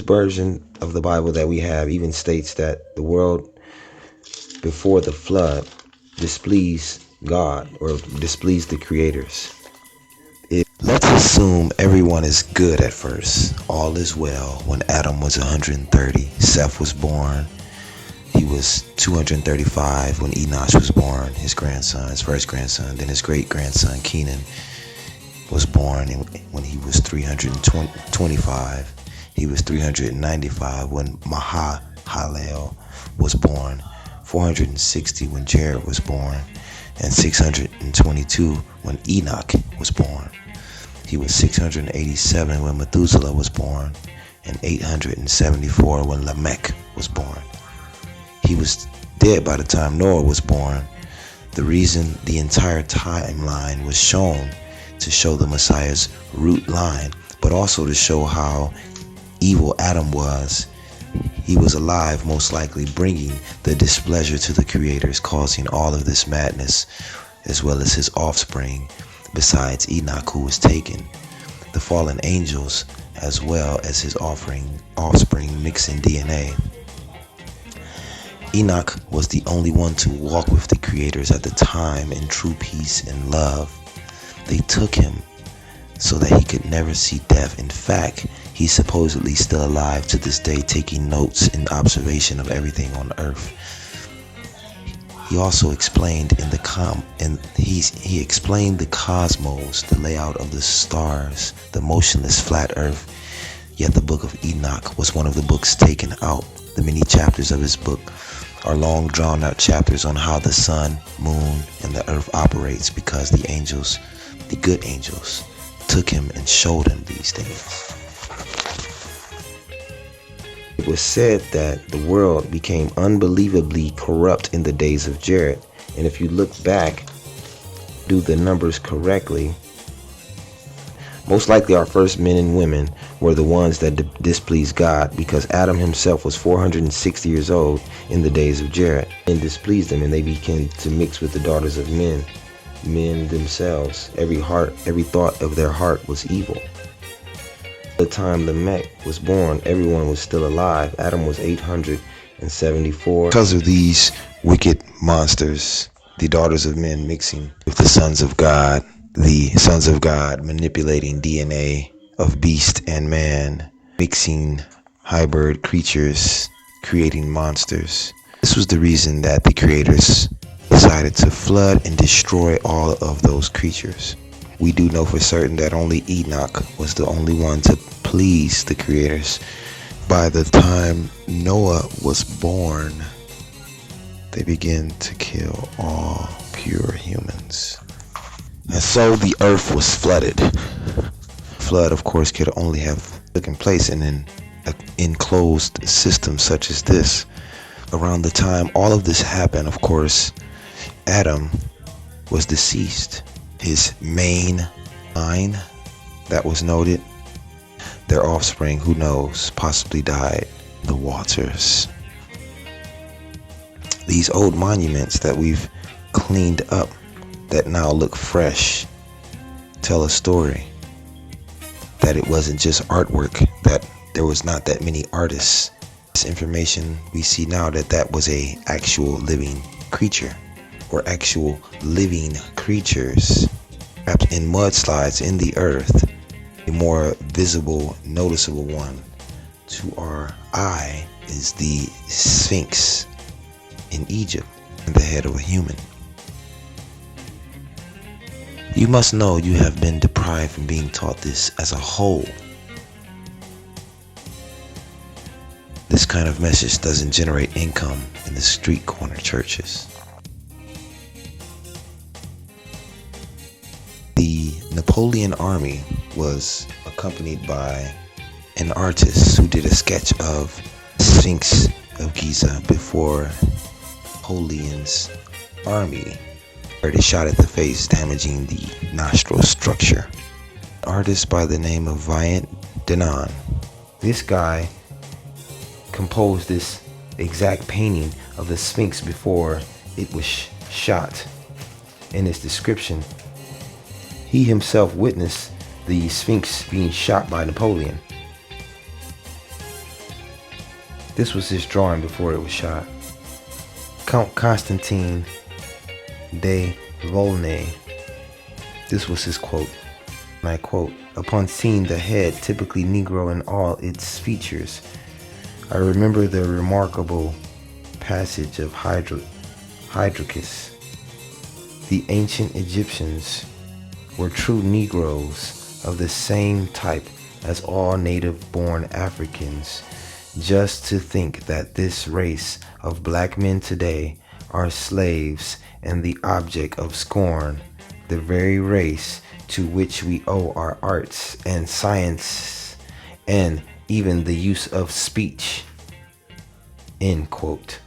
version of the Bible that we have even states that the world before the flood displeased God or displeased the creators. Let's assume everyone is good at first. All is well. When Adam was 130, Seth was born. He was 235 when Enosh was born, his grandson, his first grandson. Then his great-grandson, Kenan, was born when he was 325. He was 395 when Mahalalel was born, 460 when Jared was born, and 622 when Enoch was born. He was 687 when Methuselah was born, and 874 when Lamech was born. He was dead by the time Noah was born. The reason the entire timeline was shown to show the Messiah's root line, but also to show how evil Adam was. He was alive, most likely bringing the displeasure to the creators, causing all of this madness, as well as his offspring, besides Enoch, who was taken, the fallen angels, as well as his offspring mixing DNA. Enoch was the only one to walk with the creators at the time in true peace and love. They took him so that he could never see death. In fact, he's supposedly still alive to this day, taking notes and observation of everything on earth. He also explained he explained the cosmos, the layout of the stars, the motionless flat earth. Yet the book of Enoch was one of the books taken out. The many chapters of his book are long drawn out chapters on how the sun, moon, and the earth operates, because the angels, the good angels, took him and showed him these things. It was said that the world became unbelievably corrupt in the days of Jared. And if you look back, do the numbers correctly, most likely our first men and women were the ones that displeased God, because Adam himself was 460 years old in the days of Jared, and displeased them, and they began to mix with the daughters of men themselves. Every thought of their heart was evil. By the time Lamech was born, everyone was still alive. Adam was 874. Because of these wicked monsters, the daughters of men mixing with the sons of God manipulating DNA of beast and man, mixing hybrid creatures, creating monsters. This was the reason that the creators decided to flood and destroy all of those creatures. We do know for certain that only Enoch was the only one to please the creators. By the time Noah was born, they began to kill all pure humans. And so the earth was flooded. Flood, of course, could only have taken place in an enclosed system such as this. Around the time all of this happened, of course, Adam was deceased. His main line that was noted, their offspring, who knows, possibly died in the waters. These old monuments that we've cleaned up, that now look fresh, tell a story. That it wasn't just artwork, that there was not that many artists. This information we see now that was a actual living creature, or actual living creatures. Perhaps in mudslides in the earth, a more visible, noticeable one to our eye is the Sphinx in Egypt, and the head of a human. You must know you have been deprived from being taught this as a whole. This kind of message doesn't generate income in the street corner churches. The Napoleon army was accompanied by an artist who did a sketch of Sphinx of Giza before Napoleon's army. He shot at the face, damaging the nostril structure. An artist by the name of Viant Denon. This guy composed this exact painting of the Sphinx before it was shot. In his description, he himself witnessed the Sphinx being shot by Napoleon. This was his drawing before it was shot. Count Constantine de Volney. This was his quote, and I quote, "Upon seeing the head, typically Negro in all its features, I remember the remarkable passage of Hydrocus. The ancient Egyptians were true Negroes of the same type as all native-born Africans. Just to think that this race of black men today are slaves and the object of scorn, the very race to which we owe our arts and science and even the use of speech." End quote.